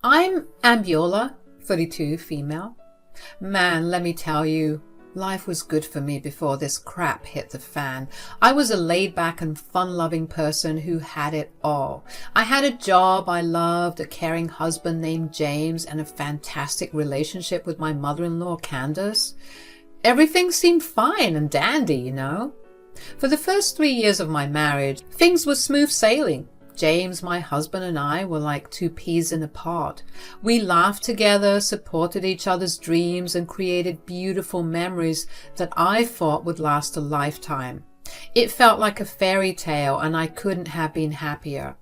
I'm Ambiola, 32, female. Man, let me tell you, life was good for me before this crap hit the fan. I was a laid-back and fun-loving person who had it all. I had a job I loved, a caring husband named James, and a fantastic relationship with my mother-in-law, Candace. Everything seemed fine and dandy, you know. For the first 3 years of my marriage, things were smooth sailing. James, my husband, and I were like two peas in a pod. We laughed together, supported each other's dreams, and created beautiful memories that I thought would last a lifetime. It felt like a fairy tale, and I couldn't have been happier.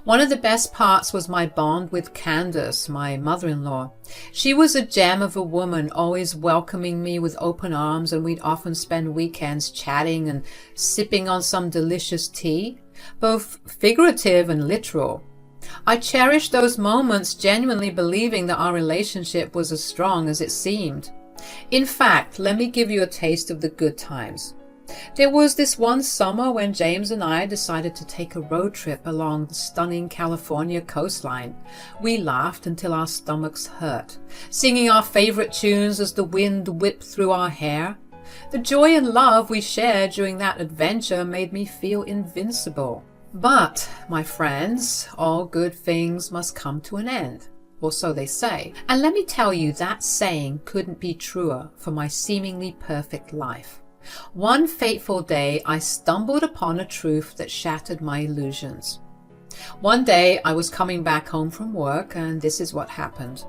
One of the best parts was my bond with Candace, my mother-in-law. She was a gem of a woman, always welcoming me with open arms, and we'd often spend weekends chatting and sipping on some delicious tea, both figurative and literal. I cherished those moments, genuinely believing that our relationship was as strong as it seemed. In fact, let me give you a taste of the good times. There was this one summer when James and I decided to take a road trip along the stunning California coastline. We laughed until our stomachs hurt, singing our favorite tunes as the wind whipped through our hair. The joy and love we shared during that adventure made me feel invincible. But, my friends, all good things must come to an end, or so they say. And let me tell you, that saying couldn't be truer for my seemingly perfect life. One fateful day, I stumbled upon a truth that shattered my illusions. One day, I was coming back home from work, and this is what happened.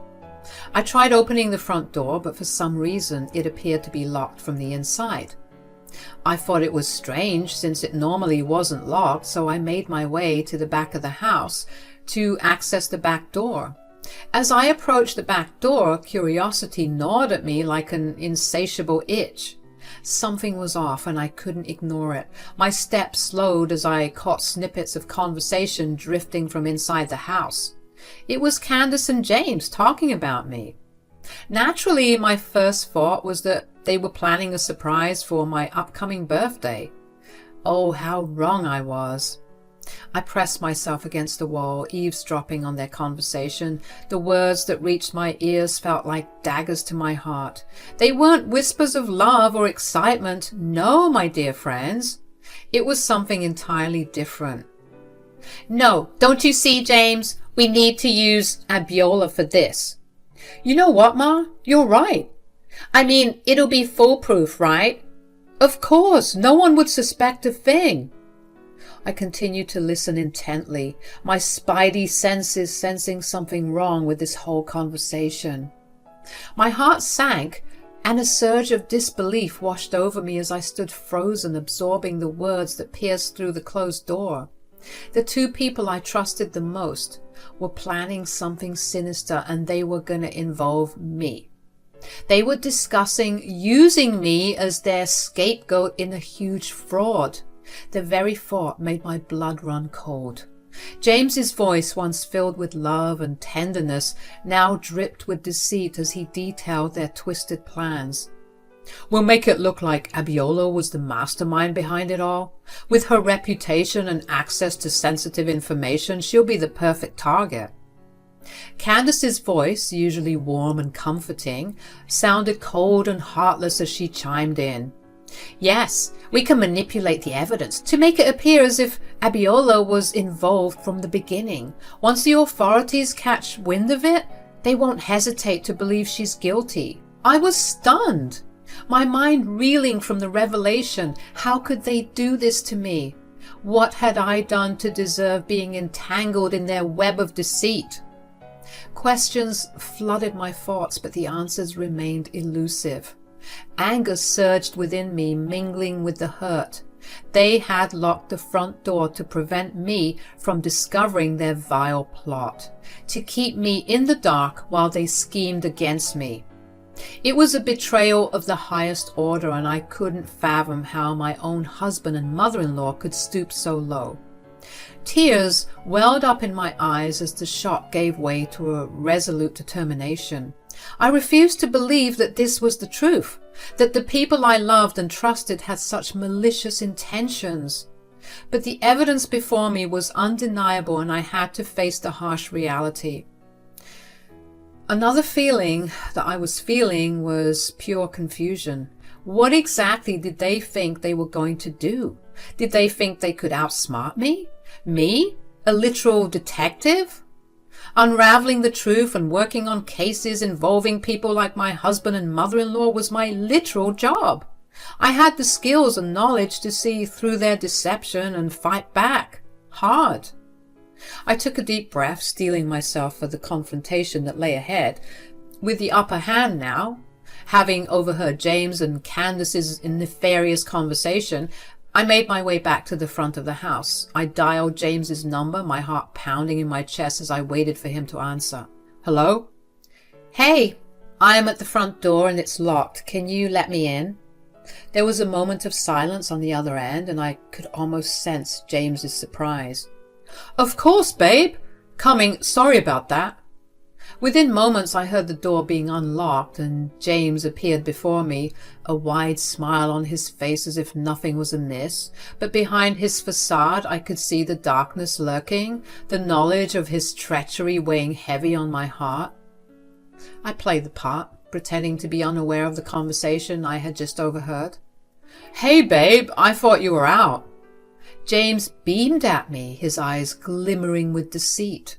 I tried opening the front door, but for some reason, it appeared to be locked from the inside. I thought it was strange, since it normally wasn't locked, so I made my way to the back of the house to access the back door. As I approached the back door, curiosity gnawed at me like an insatiable itch. Something was off, and I couldn't ignore it. My steps slowed as I caught snippets of conversation drifting from inside the house. It was Candace and James talking about me. Naturally, my first thought was that they were planning a surprise for my upcoming birthday. Oh, how wrong I was. I pressed myself against the wall, eavesdropping on their conversation. The words that reached my ears felt like daggers to my heart. They weren't whispers of love or excitement. No, my dear friends. It was something entirely different. No, don't you see, James? We need to use Abiola for this. You know what, Ma? You're right. I mean, it'll be foolproof, right? Of course, no one would suspect a thing. I continued to listen intently, my spidey senses sensing something wrong with this whole conversation. My heart sank, and a surge of disbelief washed over me as I stood frozen, absorbing the words that pierced through the closed door. The two people I trusted the most were planning something sinister, and they were going to involve me. They were discussing using me as their scapegoat in a huge fraud. The very thought made my blood run cold. James's voice, once filled with love and tenderness, now dripped with deceit as he detailed their twisted plans. We'll make it look like Abiola was the mastermind behind it all. With her reputation and access to sensitive information, she'll be the perfect target. Candace's voice, usually warm and comforting, sounded cold and heartless as she chimed in. Yes, we can manipulate the evidence to make it appear as if Abiola was involved from the beginning. Once the authorities catch wind of it, they won't hesitate to believe she's guilty. I was stunned, my mind reeling from the revelation. How could they do this to me? What had I done to deserve being entangled in their web of deceit? Questions flooded my thoughts, but the answers remained elusive. Anger surged within me, mingling with the hurt. They had locked the front door to prevent me from discovering their vile plot, to keep me in the dark while they schemed against me. It was a betrayal of the highest order, and I couldn't fathom how my own husband and mother-in-law could stoop so low. Tears welled up in my eyes as the shock gave way to a resolute determination. I refused to believe that this was the truth, that the people I loved and trusted had such malicious intentions. But the evidence before me was undeniable, and I had to face the harsh reality. Another feeling that I was feeling was pure confusion. What exactly did they think they were going to do? Did they think they could outsmart me? Me? A literal detective? Unraveling the truth and working on cases involving people like my husband and mother-in-law was my literal job. I had the skills and knowledge to see through their deception and fight back. Hard. I took a deep breath, steeling myself for the confrontation that lay ahead. With the upper hand now, having overheard James and Candace's nefarious conversation, I made my way back to the front of the house. I dialed James's number, my heart pounding in my chest as I waited for him to answer. Hello? Hey, I am at the front door and it's locked. Can you let me in? There was a moment of silence on the other end, and I could almost sense James's surprise. Of course, babe. Coming. Sorry about that. Within moments I heard the door being unlocked and James appeared before me, a wide smile on his face as if nothing was amiss, but behind his facade I could see the darkness lurking, the knowledge of his treachery weighing heavy on my heart. I played the part, pretending to be unaware of the conversation I had just overheard. Hey babe, I thought you were out. James beamed at me, his eyes glimmering with deceit.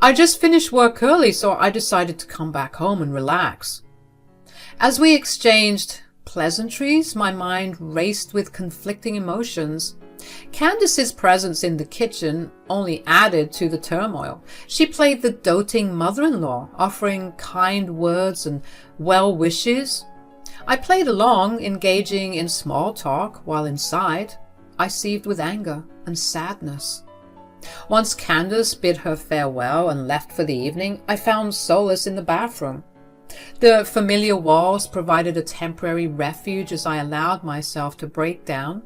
I just finished work early, so I decided to come back home and relax. As we exchanged pleasantries, my mind raced with conflicting emotions. Candace's presence in the kitchen only added to the turmoil. She played the doting mother-in-law, offering kind words and well wishes. I played along, engaging in small talk, while inside I seethed with anger and sadness. Once Candace bid her farewell and left for the evening, I found solace in the bathroom. The familiar walls provided a temporary refuge as I allowed myself to break down,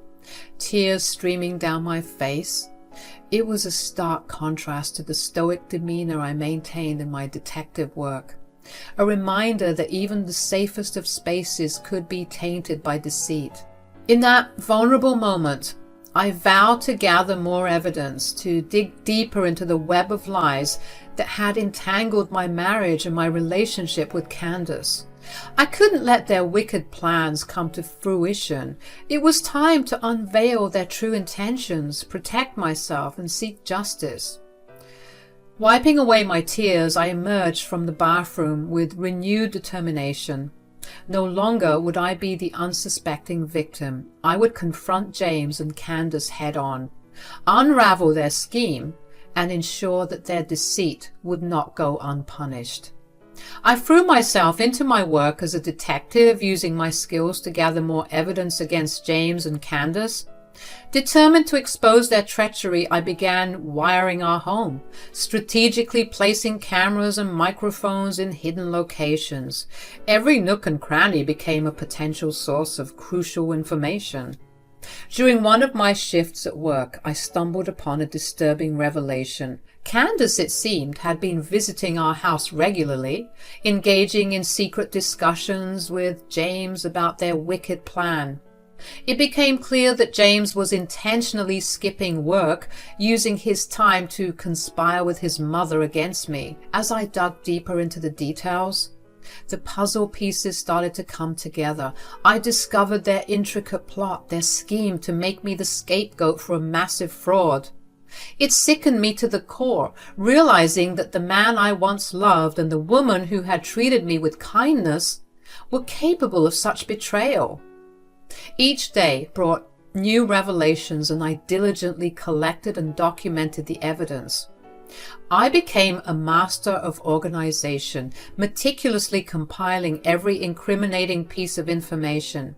tears streaming down my face. It was a stark contrast to the stoic demeanor I maintained in my detective work, a reminder that even the safest of spaces could be tainted by deceit. In that vulnerable moment, I vowed to gather more evidence, to dig deeper into the web of lies that had entangled my marriage and my relationship with Candace. I couldn't let their wicked plans come to fruition. It was time to unveil their true intentions, protect myself, and seek justice. Wiping away my tears, I emerged from the bathroom with renewed determination. No longer would I be the unsuspecting victim. I would confront James and Candace head-on, unravel their scheme, and ensure that their deceit would not go unpunished. I threw myself into my work as a detective, using my skills to gather more evidence against James and Candace. Determined to expose their treachery, I began wiring our home, strategically placing cameras and microphones in hidden locations. Every nook and cranny became a potential source of crucial information. During one of my shifts at work, I stumbled upon a disturbing revelation. Candace, it seemed, had been visiting our house regularly, engaging in secret discussions with James about their wicked plan. It became clear that James was intentionally skipping work, using his time to conspire with his mother against me. As I dug deeper into the details, the puzzle pieces started to come together. I discovered their intricate plot, their scheme to make me the scapegoat for a massive fraud. It sickened me to the core, realizing that the man I once loved and the woman who had treated me with kindness were capable of such betrayal. Each day brought new revelations, and I diligently collected and documented the evidence. I became a master of organization, meticulously compiling every incriminating piece of information.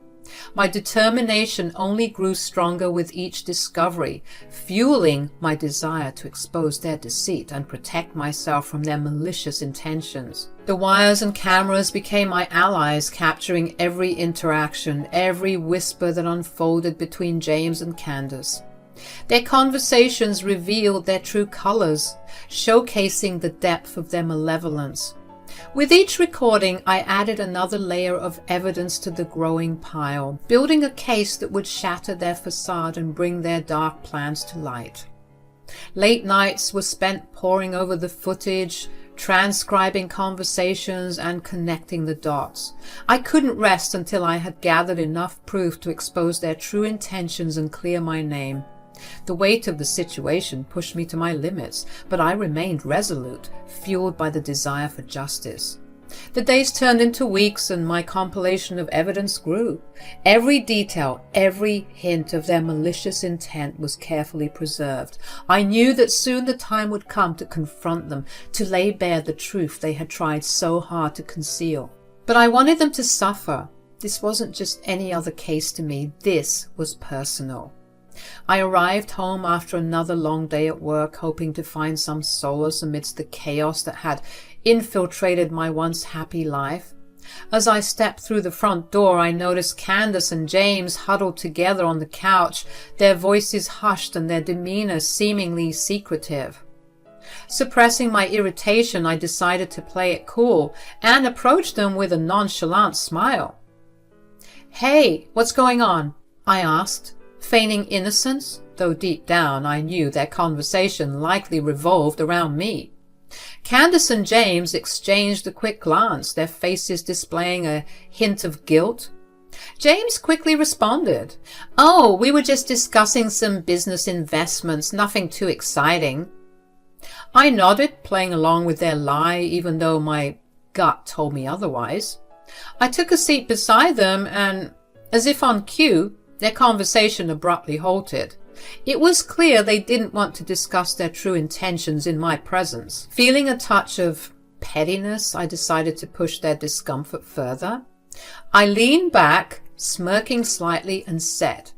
My determination only grew stronger with each discovery, fueling my desire to expose their deceit and protect myself from their malicious intentions. The wires and cameras became my allies, capturing every interaction, every whisper that unfolded between James and Candace. Their conversations revealed their true colors, showcasing the depth of their malevolence. With each recording, I added another layer of evidence to the growing pile, building a case that would shatter their facade and bring their dark plans to light. Late nights were spent poring over the footage, transcribing conversations and connecting the dots. I couldn't rest until I had gathered enough proof to expose their true intentions and clear my name. The weight of the situation pushed me to my limits, but I remained resolute, fueled by the desire for justice. The days turned into weeks, and my compilation of evidence grew. Every detail, every hint of their malicious intent was carefully preserved. I knew that soon the time would come to confront them, to lay bare the truth they had tried so hard to conceal. But I wanted them to suffer. This wasn't just any other case to me. This was personal. I arrived home after another long day at work, hoping to find some solace amidst the chaos that had infiltrated my once happy life. As I stepped through the front door, I noticed Candace and James huddled together on the couch, their voices hushed and their demeanor seemingly secretive. Suppressing my irritation, I decided to play it cool and approached them with a nonchalant smile. "Hey, what's going on?" I asked, feigning innocence, though deep down I knew their conversation likely revolved around me. Candace and James exchanged a quick glance, their faces displaying a hint of guilt. James quickly responded, "Oh, we were just discussing some business investments, nothing too exciting." I nodded, playing along with their lie, even though my gut told me otherwise. I took a seat beside them and, as if on cue, their conversation abruptly halted. It was clear they didn't want to discuss their true intentions in my presence. Feeling a touch of pettiness, I decided to push their discomfort further. I leaned back, smirking slightly, and said,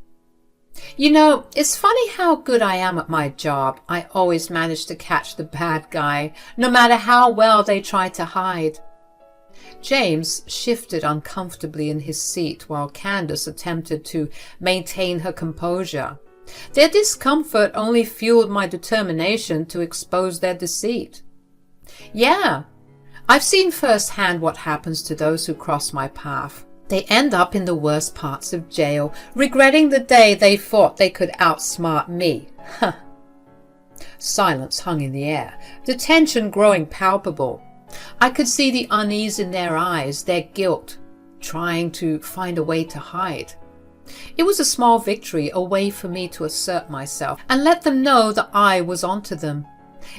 "You know, it's funny how good I am at my job. I always manage to catch the bad guy, no matter how well they try to hide." James shifted uncomfortably in his seat while Candace attempted to maintain her composure. Their discomfort only fueled my determination to expose their deceit. "Yeah, I've seen firsthand what happens to those who cross my path. They end up in the worst parts of jail, regretting the day they thought they could outsmart me." Silence hung in the air, the tension growing palpable. I could see the unease in their eyes, their guilt, trying to find a way to hide. It was a small victory, a way for me to assert myself and let them know that I was onto them.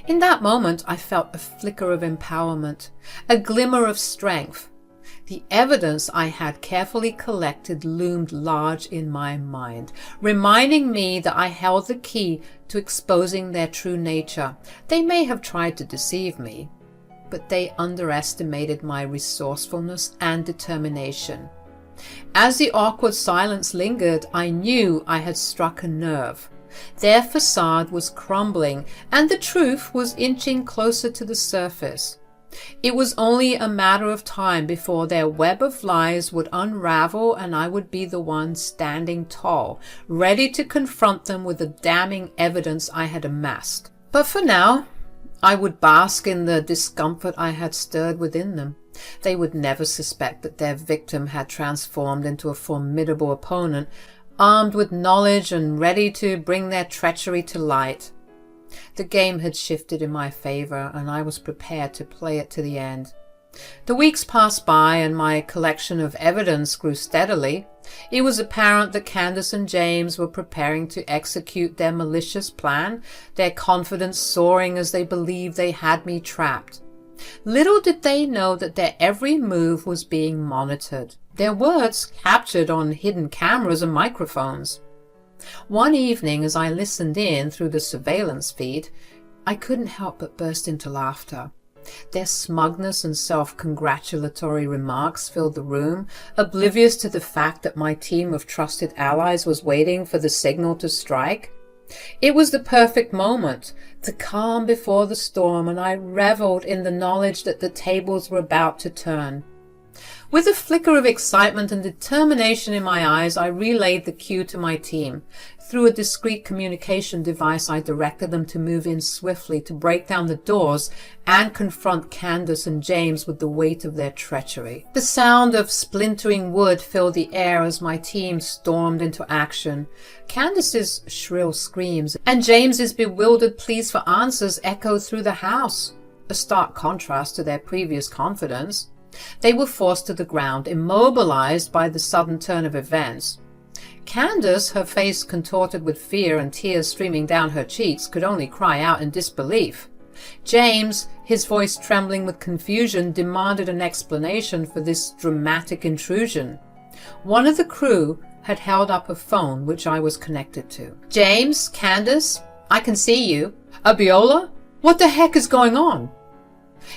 In that moment, I felt a flicker of empowerment, a glimmer of strength. The evidence I had carefully collected loomed large in my mind, reminding me that I held the key to exposing their true nature. They may have tried to deceive me, but they underestimated my resourcefulness and determination. As the awkward silence lingered, I knew I had struck a nerve. Their facade was crumbling, and the truth was inching closer to the surface. It was only a matter of time before their web of lies would unravel, and I would be the one standing tall, ready to confront them with the damning evidence I had amassed. But for now, I would bask in the discomfort I had stirred within them. They would never suspect that their victim had transformed into a formidable opponent, armed with knowledge and ready to bring their treachery to light. The game had shifted in my favor, and I was prepared to play it to the end. The weeks passed by, and my collection of evidence grew steadily. It was apparent that Candace and James were preparing to execute their malicious plan, their confidence soaring as they believed they had me trapped. Little did they know that their every move was being monitored, their words captured on hidden cameras and microphones. One evening, as I listened in through the surveillance feed, I couldn't help but burst into laughter. Their smugness and self-congratulatory remarks filled the room, oblivious to the fact that my team of trusted allies was waiting for the signal to strike. It was the perfect moment, the calm before the storm, and I reveled in the knowledge that the tables were about to turn. With a flicker of excitement and determination in my eyes, I relayed the cue to my team. Through a discreet communication device, I directed them to move in swiftly to break down the doors and confront Candace and James with the weight of their treachery. The sound of splintering wood filled the air as my team stormed into action. Candace's shrill screams and James's bewildered pleas for answers echoed through the house. a stark contrast to their previous confidence. They were forced to the ground, immobilized by the sudden turn of events. Candace, her face contorted with fear and tears streaming down her cheeks, could only cry out in disbelief. James, his voice trembling with confusion, demanded an explanation for this dramatic intrusion. One of the crew had held up a phone which I was connected to. "James, Candace, I can see you. Abiola, what the heck is going on?"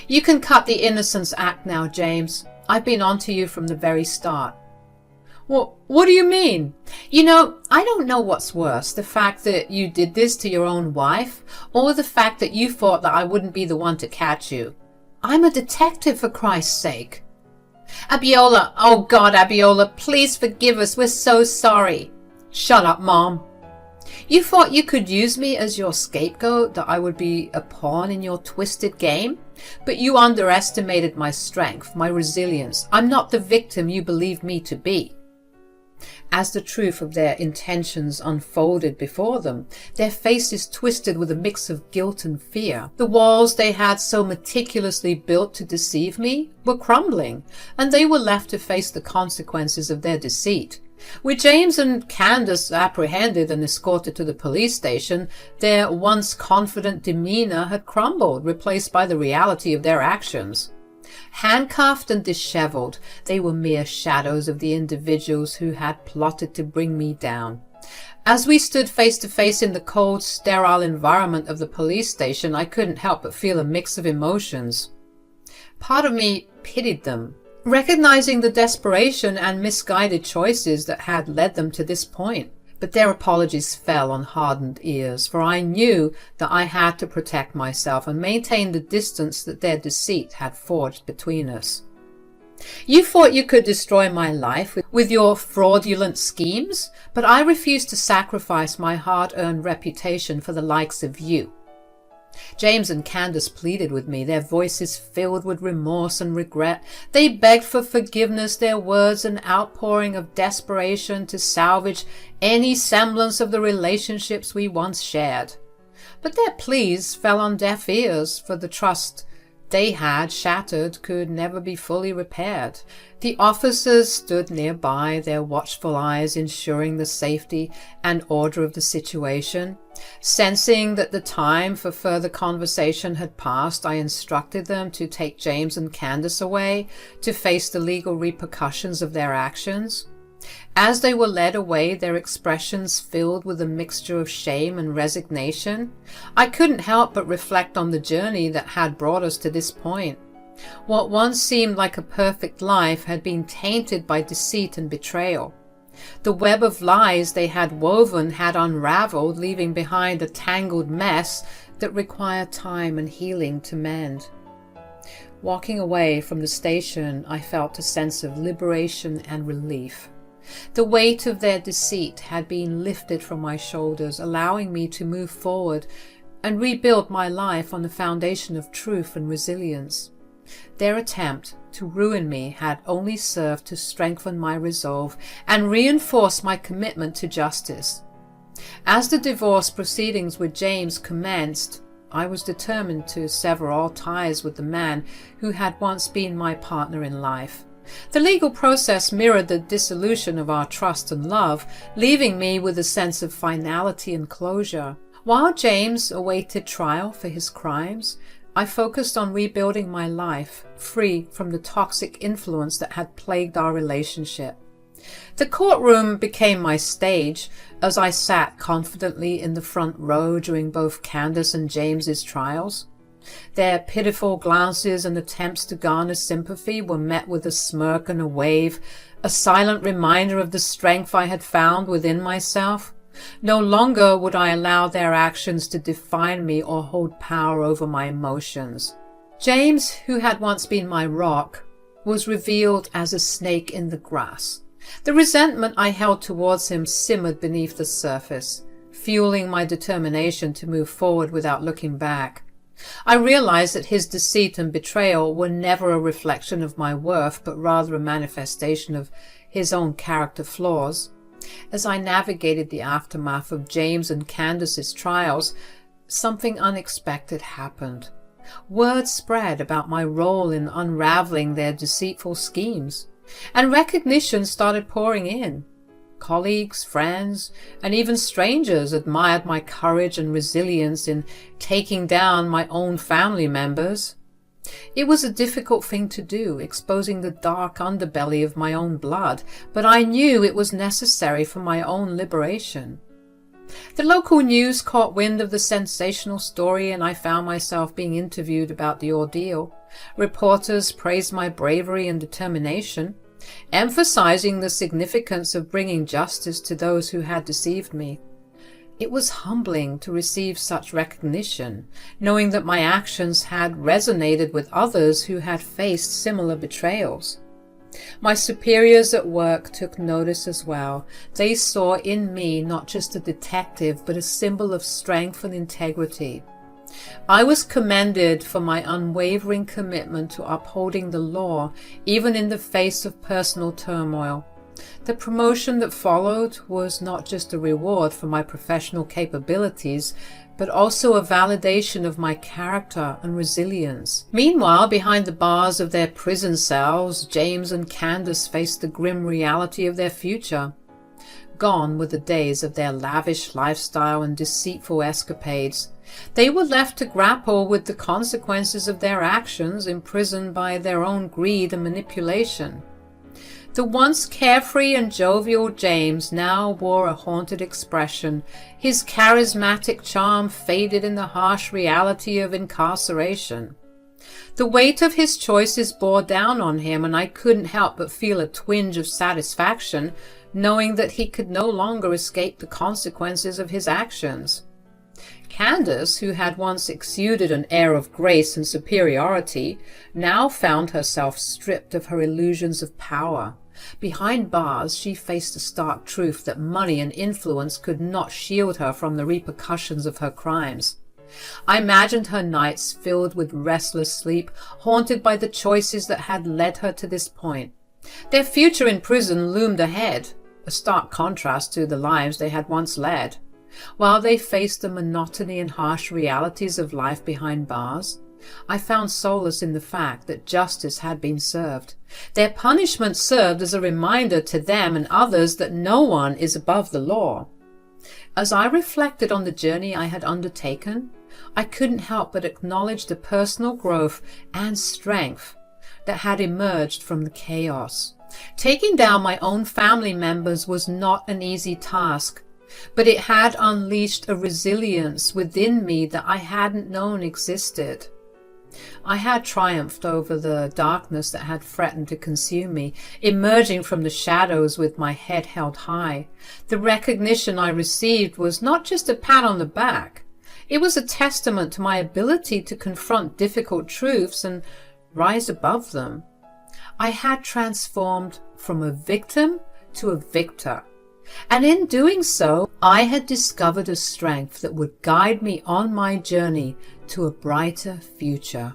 "You can cut the innocence act now, James. I've been onto you from the very start." What do you mean?" I don't know what's worse, the fact that you did this to your own wife, or the fact that you thought that I wouldn't be the one to catch you. I'm a detective, for Christ's sake." "Abiola, oh God, Abiola, please forgive us. We're so sorry." "Shut up, Mom. You thought you could use me as your scapegoat, that I would be a pawn in your twisted game? But you underestimated my strength, my resilience. I'm not the victim you believe me to be." As the truth of their intentions unfolded before them, their faces twisted with a mix of guilt and fear. The walls they had so meticulously built to deceive me were crumbling, and they were left to face the consequences of their deceit. With James and Candace apprehended and escorted to the police station, their once confident demeanor had crumbled, replaced by the reality of their actions. Handcuffed and disheveled, they were mere shadows of the individuals who had plotted to bring me down. As we stood face to face in the cold, sterile environment of the police station, I couldn't help but feel a mix of emotions. Part of me pitied them, recognizing the desperation and misguided choices that had led them to this point. But their apologies fell on hardened ears, for I knew that I had to protect myself and maintain the distance that their deceit had forged between us. "You thought you could destroy my life with your fraudulent schemes, but I refused to sacrifice my hard-earned reputation for the likes of you." James and Candace pleaded with me, their voices filled with remorse and regret. They begged for forgiveness, their words an outpouring of desperation to salvage any semblance of the relationships we once shared. But their pleas fell on deaf ears, for the trust they had shattered could never be fully repaired. The officers stood nearby, their watchful eyes ensuring the safety and order of the situation. Sensing that the time for further conversation had passed, I instructed them to take James and Candace away to face the legal repercussions of their actions. As they were led away, their expressions filled with a mixture of shame and resignation. I couldn't help but reflect on the journey that had brought us to this point. What once seemed like a perfect life had been tainted by deceit and betrayal. The web of lies they had woven had unraveled, leaving behind a tangled mess that required time and healing to mend. Walking away from the station, I felt a sense of liberation and relief. The weight of their deceit had been lifted from my shoulders, allowing me to move forward and rebuild my life on the foundation of truth and resilience. Their attempt to ruin me had only served to strengthen my resolve and reinforce my commitment to justice. As the divorce proceedings with James commenced, I was determined to sever all ties with the man who had once been my partner in life. The legal process mirrored the dissolution of our trust and love, leaving me with a sense of finality and closure. While James awaited trial for his crimes, I focused on rebuilding my life, free from the toxic influence that had plagued our relationship. The courtroom became my stage as I sat confidently in the front row during both Candace and James's trials. Their pitiful glances and attempts to garner sympathy were met with a smirk and a wave, a silent reminder of the strength I had found within myself. No longer would I allow their actions to define me or hold power over my emotions. James, who had once been my rock, was revealed as a snake in the grass. The resentment I held towards him simmered beneath the surface, fueling my determination to move forward without looking back. I realized that his deceit and betrayal were never a reflection of my worth, but rather a manifestation of his own character flaws. As I navigated the aftermath of James and Candace's trials, something unexpected happened. Word spread about my role in unraveling their deceitful schemes, and recognition started pouring in. Colleagues, friends, and even strangers admired my courage and resilience in taking down my own family members. It was a difficult thing to do, exposing the dark underbelly of my own blood, but I knew it was necessary for my own liberation. The local news caught wind of the sensational story, and I found myself being interviewed about the ordeal. Reporters praised my bravery and determination, emphasizing the significance of bringing justice to those who had deceived me. It was humbling to receive such recognition, knowing that my actions had resonated with others who had faced similar betrayals. My superiors at work took notice as well. They saw in me not just a detective, but a symbol of strength and integrity. I was commended for my unwavering commitment to upholding the law, even in the face of personal turmoil. The promotion that followed was not just a reward for my professional capabilities, but also a validation of my character and resilience. Meanwhile, behind the bars of their prison cells, James and Candace faced the grim reality of their future. Gone were the days of their lavish lifestyle and deceitful escapades. They were left to grapple with the consequences of their actions, imprisoned by their own greed and manipulation. The once carefree and jovial James now wore a haunted expression. His charismatic charm faded in the harsh reality of incarceration. The weight of his choices bore down on him, and I couldn't help but feel a twinge of satisfaction, knowing that he could no longer escape the consequences of his actions. Candace, who had once exuded an air of grace and superiority, now found herself stripped of her illusions of power. Behind bars, she faced the stark truth that money and influence could not shield her from the repercussions of her crimes. I imagined her nights filled with restless sleep, haunted by the choices that had led her to this point. Their future in prison loomed ahead, a stark contrast to the lives they had once led. While they faced the monotony and harsh realities of life behind bars, I found solace in the fact that justice had been served. Their punishment served as a reminder to them and others that no one is above the law. As I reflected on the journey I had undertaken, I couldn't help but acknowledge the personal growth and strength that had emerged from the chaos. Taking down my own family members was not an easy task, but it had unleashed a resilience within me that I hadn't known existed. I had triumphed over the darkness that had threatened to consume me, emerging from the shadows with my head held high. The recognition I received was not just a pat on the back. It was a testament to my ability to confront difficult truths and rise above them. I had transformed from a victim to a victor. And in doing so, I had discovered a strength that would guide me on my journey to a brighter future.